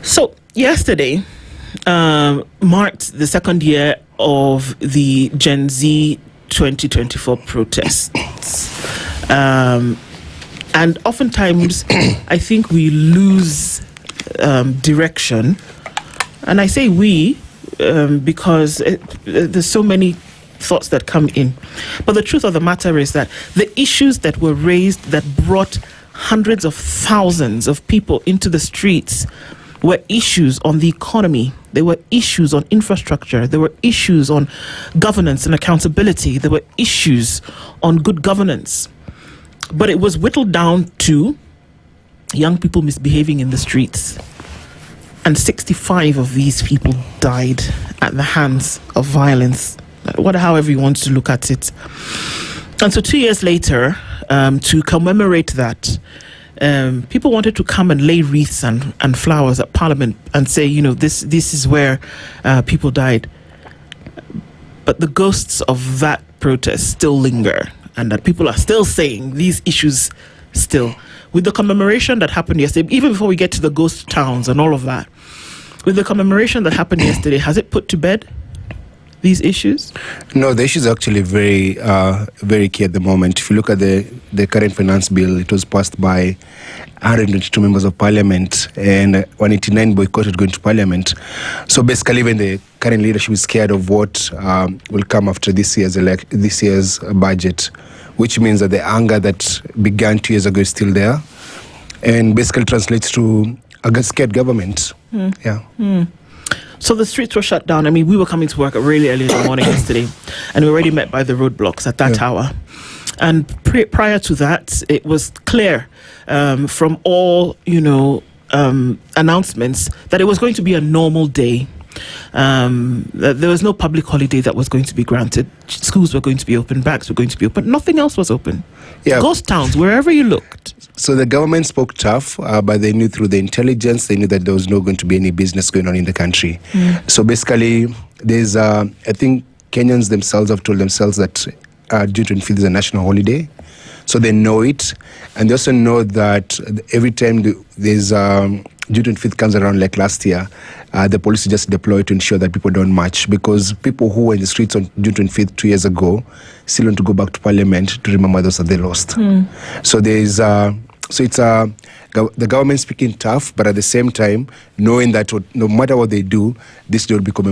So yesterday marked the second year of the Gen Z 2024 protests. And oftentimes, I think we lose direction. And I say we because there's so many thoughts that come in. But the truth of the matter is that the issues that were raised that brought hundreds of thousands of people into the streets were issues on the economy. There were issues on infrastructure. There were issues on governance and accountability. There were issues on good governance. But it was whittled down to young people misbehaving in the streets. And 65 of these people died at the hands of violence, however you want to look at it. And so 2 years later, to commemorate that, people wanted to come and lay wreaths and flowers at Parliament and say, this is where people died. But the ghosts of that protest still linger, and that people are still saying these issues still. With the commemoration that happened yesterday, even before we get to the ghost towns and all of that, with the commemoration that happened yesterday, has it put to bed these issues? No, the issues are actually very, very key at the moment. If you look at the current finance bill, it was passed by 122 members of parliament, and 189 boycotted going to parliament. So basically, even the current leadership is scared of what will come after this year's budget, which means that the anger that began 2 years ago is still there, and basically translates to a scared government. So the streets were shut down. I mean, we were coming to work really early in the morning yesterday, and we were already met by the roadblocks at that hour. And prior to that, it was clear from all, announcements that it was going to be a normal day. There was no public holiday that was going to be granted. Schools were going to be open, banks were going to be open. Nothing else was open. Ghost towns, wherever you looked. So the government spoke tough, but they knew through the intelligence, they knew that there was not going to be any business going on in the country. So basically, there's, I think Kenyans themselves have told themselves that June 25th is a national holiday. So they know it. And they also know that every time there's June 25th comes around, like last year, the police just deploy to ensure that people don't march, because people who were in the streets on June 25th 2 years ago still want to go back to parliament to remember those that they lost. So there's it's the government speaking tough, but at the same time knowing that no matter what they do, this day will be commemorated.